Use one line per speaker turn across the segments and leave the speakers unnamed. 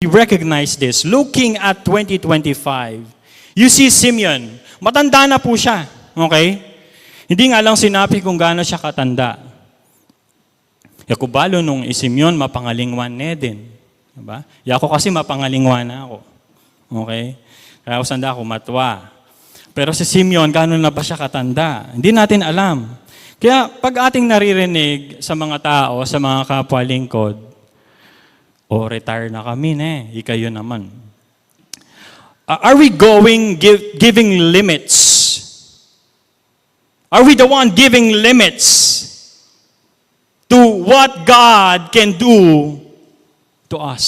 recognize this. Looking at 2025, you see Simeon, matanda na po siya. Okay? Hindi nga lang sinabi kung gaano siya katanda. Yakubalo nung Simeon, mapangalingwan na din. Diba? Yako kasi mapangalingwan na ako. Okay? Kaya ako sanda ako matwa. Pero si Simeon, gaano na ba siya katanda? Hindi natin alam. Kaya pag ating naririnig sa mga tao, sa mga kapwa lingkod, retire na kami ikayo naman. Are we giving limits? Are we the one giving limits to what God can do to us?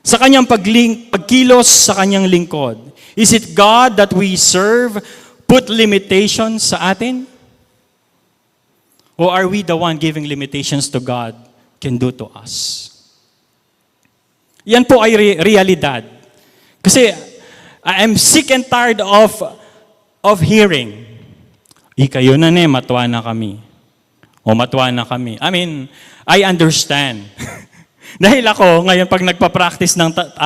Sa kanyang pagkilos sa kanyang lingkod, is it God that we serve put limitations sa atin? Or are we the one giving limitations to God can do to us? Yan po ay realidad. Kasi I am sick and tired of hearing. Ikayo na matwa na kami. O matwa na kami. I mean, I understand. Dahil ako, ngayon pag nagpa-practice ng 3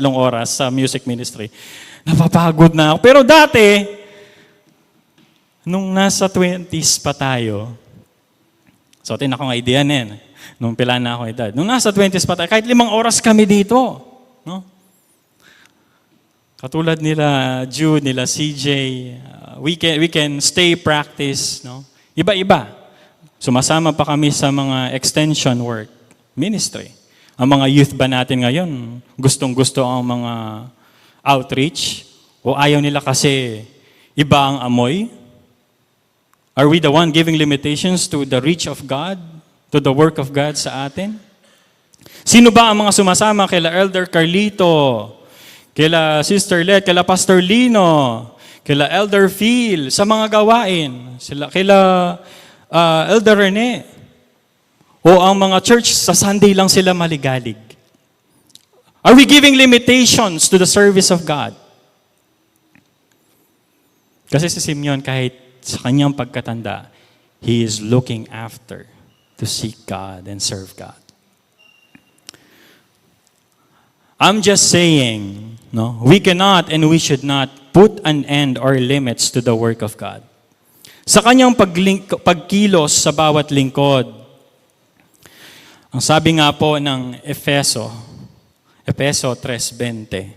oras sa music ministry, napapagod na ako. Pero dati, nung nasa 20s pa tayo, so tin akong idea nung pila na ako edad. Nung nasa 20s pa tayo, kahit 5 oras kami dito. No? Katulad nila Jude, nila CJ, we can stay practice. No? Iba-iba. Sumasama pa kami sa mga extension work, ministry. Ang mga youth ba natin ngayon, gustong-gusto ang mga outreach? O ayaw nila kasi iba ang amoy? Are we the one giving limitations to the reach of God? To the work of God sa atin? Sino ba ang mga sumasama? Kaila Elder Carlito, kaila Sister Let, kaila Pastor Lino, kaila Elder Phil, sa mga gawain. Kaila Elder Rene. O ang mga church, sa Sunday lang sila maligalig. Are we giving limitations to the service of God? Kasi si Simeon, kahit sa kanyang pagkatanda, he is looking after to seek God and serve God. I'm just saying, we cannot and we should not put an end or limits to the work of God. Sa kanyang pagkilos sa bawat lingkod, ang sabi nga po ng Efeso 3:20,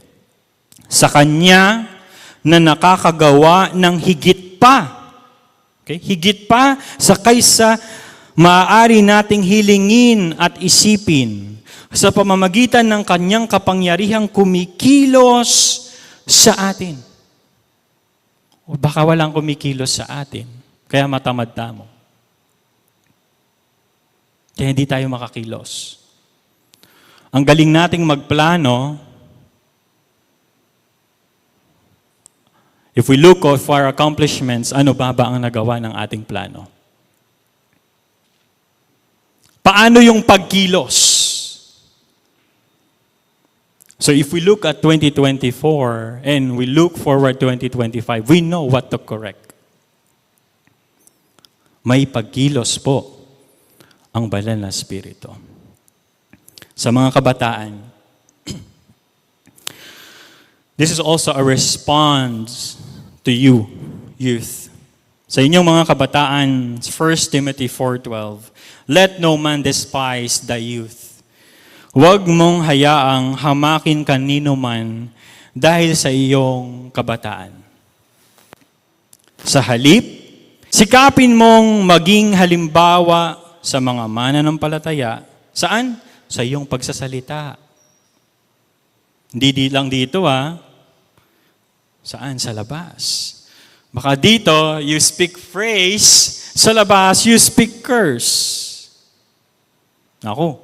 sa kanya na nakakagawa ng higit pa, okay? Higit pa sa kaysa maaari nating hilingin at isipin sa pamamagitan ng kanyang kapangyarihang kumikilos sa atin. O baka walang kumikilos sa atin, kaya matamad mo. Kaya hindi tayo makakilos. Ang galing nating magplano, if we look for our accomplishments, ano ba ang nagawa ng ating plano? Paano yung pagkilos? So if we look at 2024 and we look forward 2025, we know what to correct. May pagkilos po ang banal na Espiritu. Sa mga kabataan, this is also a response to you, youth. Sa inyong mga kabataan, 1 Timothy 4:12, let no man despise the youth. Huwag mong hayaang hamakin kanino man dahil sa iyong kabataan. Sa halip, sikapin mong maging halimbawa sa mga mananampalataya. Saan? Sa iyong pagsasalita. Hindi lang dito Saan? Sa labas. Baka dito, you speak praise. Sa labas, you speak curse. Ako,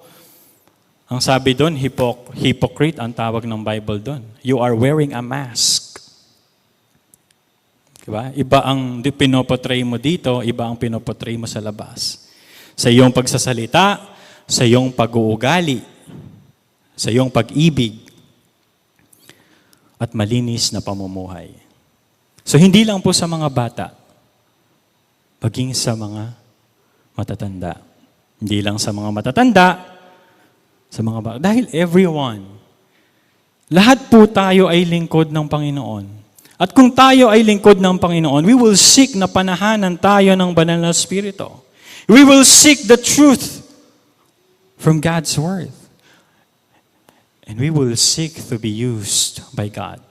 ang sabi doon, hypocrite ang tawag ng Bible doon. You are wearing a mask. Diba? Iba ang pinoportray mo dito, iba ang pinoportray mo sa labas. Sa iyong pagsasalita, sa iyong pag-uugali, sa iyong pag-ibig, at malinis na pamumuhay. So hindi lang po sa mga bata, maging sa mga matatanda. Hindi lang sa mga matatanda, Sa mga bata. Dahil everyone, lahat po tayo ay lingkod ng Panginoon. At kung tayo ay lingkod ng Panginoon, we will seek na panahanan tayo ng banal na Espiritu. We will seek the truth from God's Word. And we will seek to be used by God.